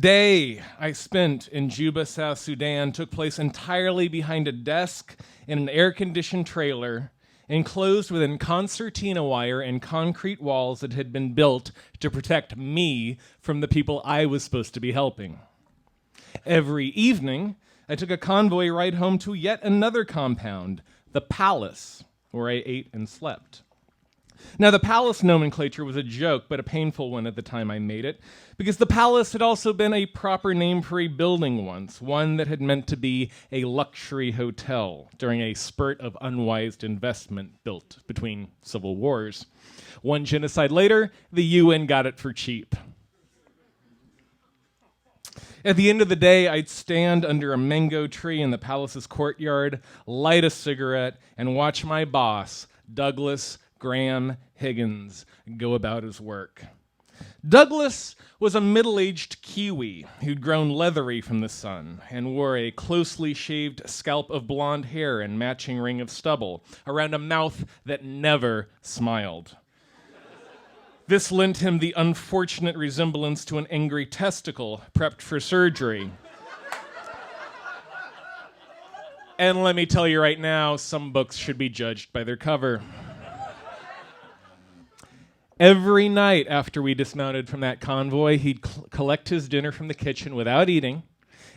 day I spent in Juba, South Sudan took place entirely behind a desk in an air-conditioned trailer enclosed within concertina wire and concrete walls that had been built to protect me from the people I was supposed to be helping. Every evening, I took a convoy ride home to yet another compound, the Palace, where I ate and slept. Now, the palace nomenclature was a joke, but a painful one at the time I made it, because the palace had also been a proper name for a building once, one that had meant to be a luxury hotel during a spurt of unwise investment built between civil wars. One genocide later, the UN got it for cheap. At the end of the day, I'd stand under a mango tree in the palace's courtyard, light a cigarette, and watch my boss, Douglas Graham Higgins, go about his work. Douglas was a middle-aged Kiwi who'd grown leathery from the sun and wore a closely shaved scalp of blonde hair and matching ring of stubble around a mouth that never smiled. This lent him the unfortunate resemblance to an angry testicle prepped for surgery. And let me tell you right now, some books should be judged by their cover. Every night after we dismounted from that convoy, he'd collect his dinner from the kitchen without eating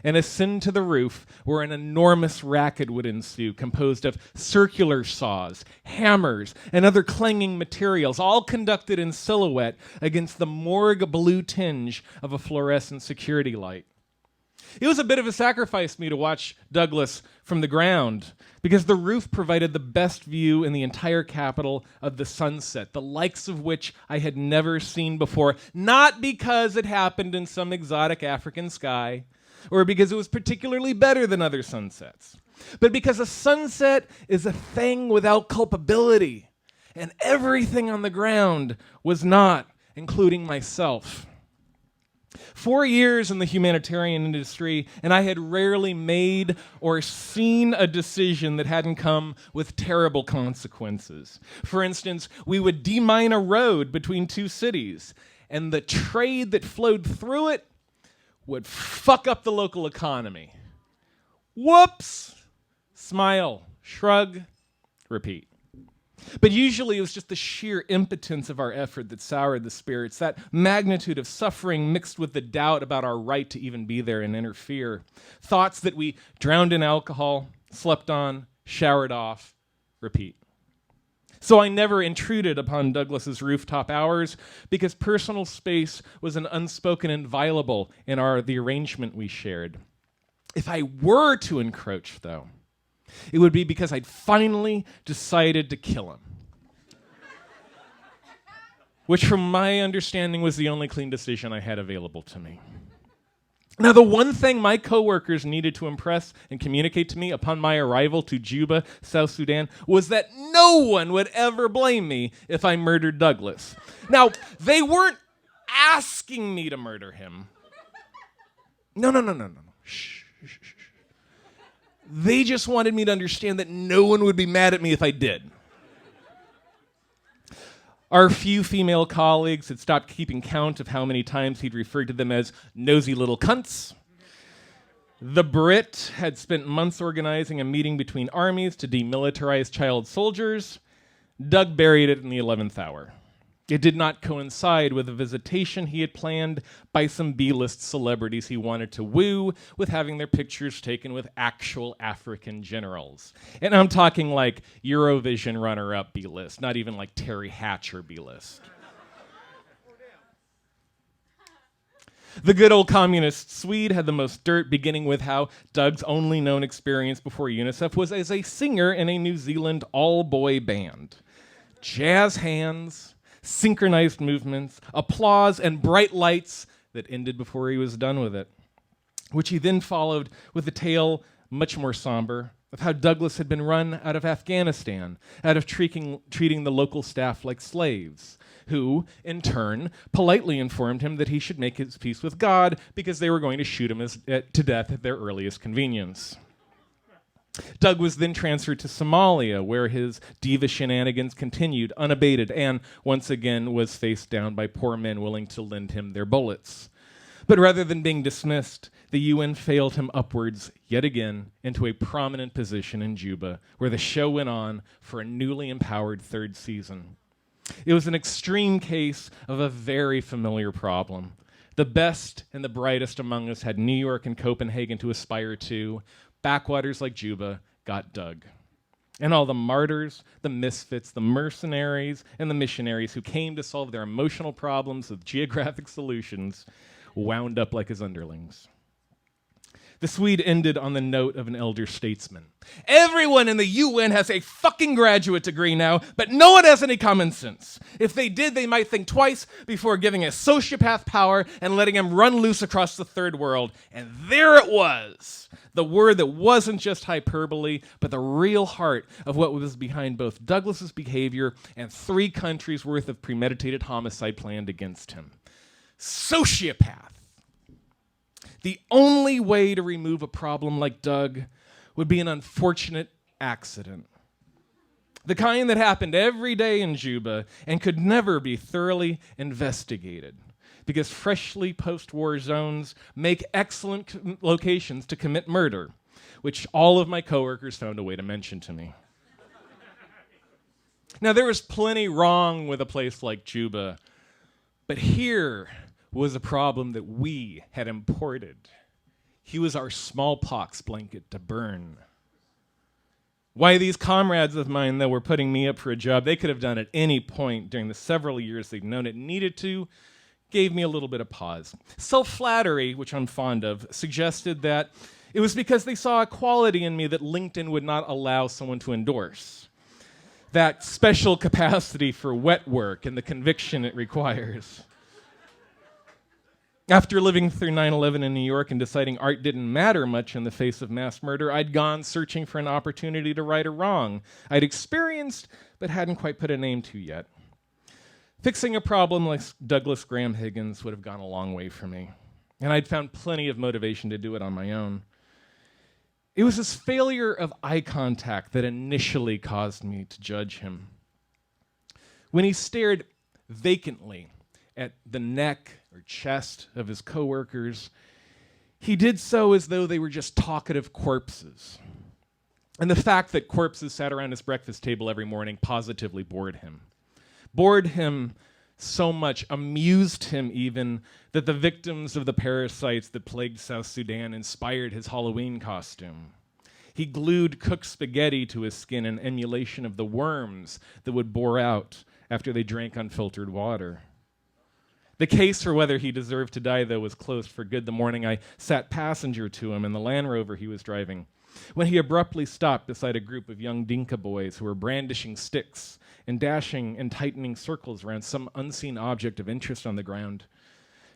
and ascend to the roof where an enormous racket would ensue, composed of circular saws, hammers, and other clanging materials, all conducted in silhouette against the morgue blue tinge of a fluorescent security light. It was a bit of a sacrifice to me to watch Douglas from the ground, because the roof provided the best view in the entire capital of the sunset, the likes of which I had never seen before, not because it happened in some exotic African sky, or because it was particularly better than other sunsets, but because a sunset is a thing without culpability, and everything on the ground was not, including myself. 4 years in the humanitarian industry, and I had rarely made or seen a decision that hadn't come with terrible consequences. For instance, we would demine a road between two cities, and the trade that flowed through it would fuck up the local economy. Whoops! Smile, shrug, repeat. But usually it was just the sheer impotence of our effort that soured the spirits, that magnitude of suffering mixed with the doubt about our right to even be there and interfere. Thoughts that we drowned in alcohol, slept on, showered off, repeat. So I never intruded upon Douglas's rooftop hours because personal space was an unspoken inviolable in the arrangement we shared. If I were to encroach, though, it would be because I'd finally decided to kill him. Which, from my understanding, was the only clean decision I had available to me. Now, the one thing my coworkers needed to impress and communicate to me upon my arrival to Juba, South Sudan, was that no one would ever blame me if I murdered Douglas. Now, they weren't asking me to murder him. No. Shh. They just wanted me to understand that no one would be mad at me if I did. Our few female colleagues had stopped keeping count of how many times he'd referred to them as nosy little cunts. The Brit had spent months organizing a meeting between armies to demilitarize child soldiers. Doug buried it in the 11th hour. It did not coincide with a visitation he had planned by some B-list celebrities he wanted to woo with having their pictures taken with actual African generals. And I'm talking like Eurovision runner-up B-list, not even like Terry Hatcher B-list. The good old communist Swede had the most dirt, beginning with how Doug's only known experience before UNICEF was as a singer in a New Zealand all-boy band. Jazz hands, synchronized movements, applause, and bright lights that ended before he was done with it, which he then followed with a tale much more somber of how Douglas had been run out of Afghanistan, out of treating the local staff like slaves, who, in turn, politely informed him that he should make his peace with God because they were going to shoot him to death at their earliest convenience. Doug was then transferred to Somalia, where his diva shenanigans continued unabated and, once again, was faced down by poor men willing to lend him their bullets. But rather than being dismissed, the UN failed him upwards yet again into a prominent position in Juba, where the show went on for a newly empowered third season. It was an extreme case of a very familiar problem. The best and the brightest among us had New York and Copenhagen to aspire to. Backwaters like Juba got dug. And all the martyrs, the misfits, the mercenaries, and the missionaries who came to solve their emotional problems with geographic solutions wound up like his underlings. The Swede ended on the note of an elder statesman. Everyone in the UN has a fucking graduate degree now, but no one has any common sense. If they did, they might think twice before giving a sociopath power and letting him run loose across the third world. And there it was. The word that wasn't just hyperbole, but the real heart of what was behind both Douglas's behavior and 3 countries' worth of premeditated homicide planned against him. Sociopath. The only way to remove a problem like Doug would be an unfortunate accident. The kind that happened every day in Juba and could never be thoroughly investigated, because freshly post-war zones make excellent locations to commit murder, which all of my coworkers found a way to mention to me. Now, there was plenty wrong with a place like Juba, but here was a problem that we had imported. He was our smallpox blanket to burn. Why these comrades of mine, though, were putting me up for a job they could have done at any point during the several years they'd known it needed to, gave me a little bit of pause. Self-flattery, which I'm fond of, suggested that it was because they saw a quality in me that LinkedIn would not allow someone to endorse. That special capacity for wet work and the conviction it requires. After living through 9/11 in New York and deciding art didn't matter much in the face of mass murder, I'd gone searching for an opportunity to right a wrong I'd experienced but hadn't quite put a name to yet. Fixing a problem like Douglas Graham Higgins would have gone a long way for me, and I'd found plenty of motivation to do it on my own. It was his failure of eye contact that initially caused me to judge him. When he stared vacantly at the neck or chest of his coworkers, he did so as though they were just talkative corpses. And the fact that corpses sat around his breakfast table every morning positively bored him. Bored him so much, amused him even, that the victims of the parasites that plagued South Sudan inspired his Halloween costume. He glued cooked spaghetti to his skin in emulation of the worms that would bore out after they drank unfiltered water. The case for whether he deserved to die, though, was closed for good the morning I sat passenger to him in the Land Rover he was driving, when he abruptly stopped beside a group of young Dinka boys who were brandishing sticks and dashing and tightening circles around some unseen object of interest on the ground.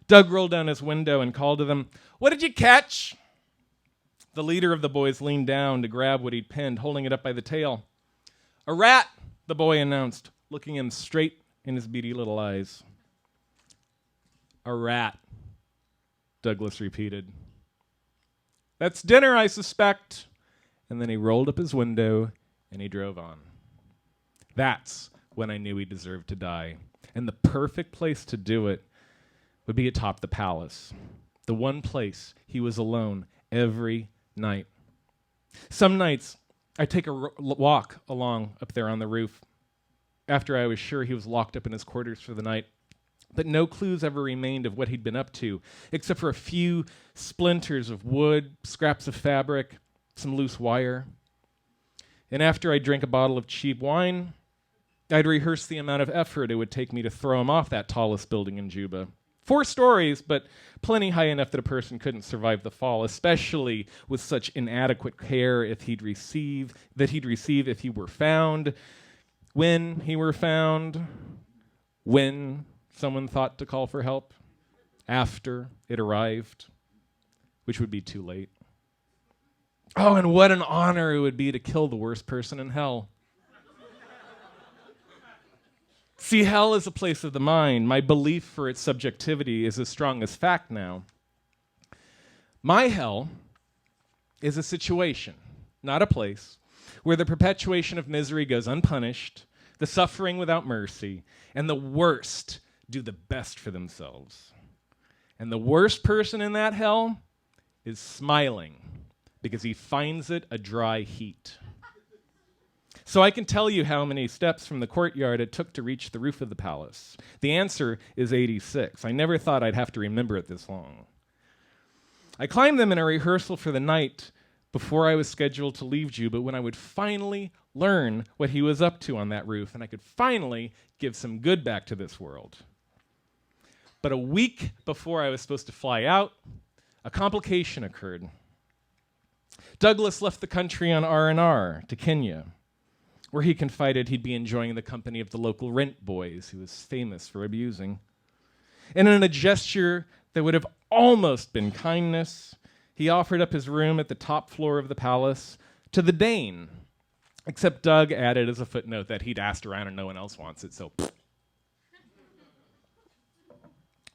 Doug rolled down his window and called to them, "What did you catch?" The leader of the boys leaned down to grab what he'd pinned, holding it up by the tail. "A rat," the boy announced, looking him straight in his beady little eyes. "A rat," Douglas repeated. "That's dinner, I suspect." And then he rolled up his window and he drove on. That's when I knew he deserved to die. And the perfect place to do it would be atop the palace, the one place he was alone every night. Some nights, I'd take a walk along up there on the roof after I was sure he was locked up in his quarters for the night. But no clues ever remained of what he'd been up to, except for a few splinters of wood, scraps of fabric, some loose wire. And after I'd drink a bottle of cheap wine, I'd rehearse the amount of effort it would take me to throw him off that tallest building in Juba. 4 stories, but plenty high enough that a person couldn't survive the fall, especially with such inadequate care if he'd receive if he were found, when he were found, when someone thought to call for help, after it arrived, which would be too late. Oh, and what an honor it would be to kill the worst person in hell. See, hell is a place of the mind. My belief for its subjectivity is as strong as fact now. My hell is a situation, not a place, where the perpetuation of misery goes unpunished, the suffering without mercy, and the worst do the best for themselves. And the worst person in that hell is smiling because he finds it a dry heat. So I can tell you how many steps from the courtyard it took to reach the roof of the palace. The answer is 86. I never thought I'd have to remember it this long. I climbed them in a rehearsal for the night before I was scheduled to leave Juba, when I would finally learn what he was up to on that roof, and I could finally give some good back to this world. But a week before I was supposed to fly out, a complication occurred. Douglas left the country on R&R to Kenya, where he confided he'd be enjoying the company of the local rent boys he was famous for abusing. And in a gesture that would have almost been kindness, he offered up his room at the top floor of the palace to the Dane, except Doug added as a footnote that he'd asked around and no one else wants it, so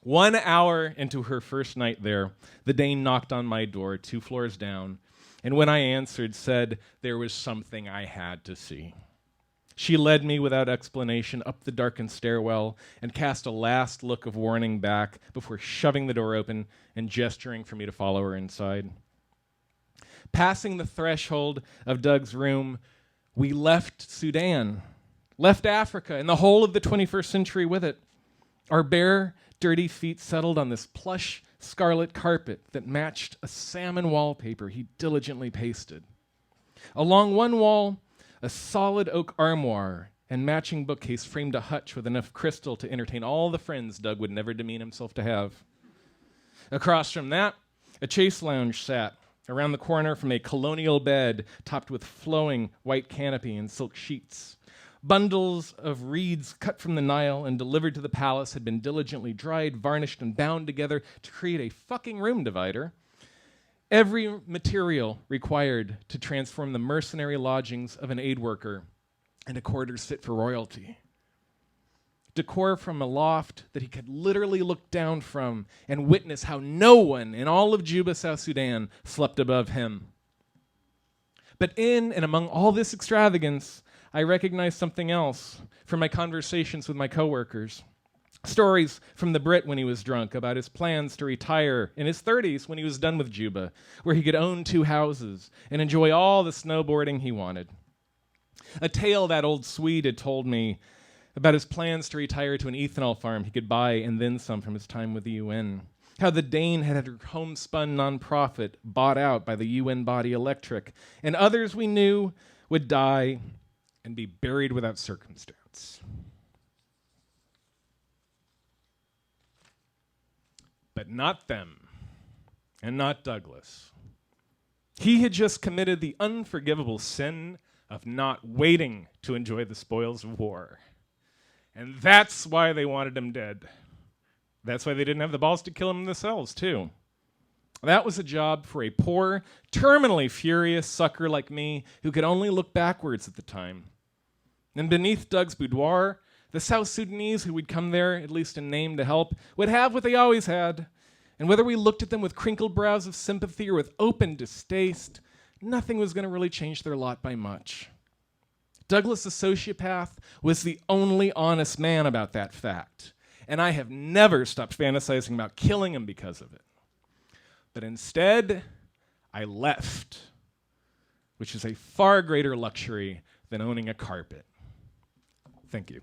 1 hour into her first night there, the Dane knocked on my door 2 floors down, and when I answered, said there was something I had to see. She led me without explanation up the darkened stairwell and cast a last look of warning back before shoving the door open and gesturing for me to follow her inside. Passing the threshold of Doug's room, we left Sudan, left Africa, and the whole of the 21st century with it. Our bare, dirty feet settled on this plush scarlet carpet that matched a salmon wallpaper he diligently pasted. Along one wall, a solid oak armoire and matching bookcase framed a hutch with enough crystal to entertain all the friends Doug would never demean himself to have. Across from that, a chase lounge sat around the corner from a colonial bed topped with flowing white canopy and silk sheets. Bundles of reeds cut from the Nile and delivered to the palace had been diligently dried, varnished, and bound together to create a fucking room divider. Every material required to transform the mercenary lodgings of an aid worker into quarters fit for royalty. Decor from a loft that he could literally look down from and witness how no one in all of Juba, South Sudan, slept above him. But in and among all this extravagance, I recognized something else from my conversations with my coworkers. Stories from the Brit when he was drunk about his plans to retire in his 30s when he was done with Juba, where he could own 2 houses and enjoy all the snowboarding he wanted. A tale that old Swede had told me about his plans to retire to an ethanol farm he could buy and then some from his time with the UN. How the Dane had her homespun nonprofit bought out by the UN body Electric, and others we knew would die and be buried without circumstance. But not them, and not Douglas. He had just committed the unforgivable sin of not waiting to enjoy the spoils of war. And that's why they wanted him dead. That's why they didn't have the balls to kill him themselves, too. That was a job for a poor, terminally furious sucker like me who could only look backwards at the time. And beneath Doug's boudoir, the South Sudanese who would come there, at least in name to help, would have what they always had. And whether we looked at them with crinkled brows of sympathy or with open distaste, nothing was going to really change their lot by much. Douglas the sociopath was the only honest man about that fact. And I have never stopped fantasizing about killing him because of it. But instead, I left, which is a far greater luxury than owning a carpet. Thank you.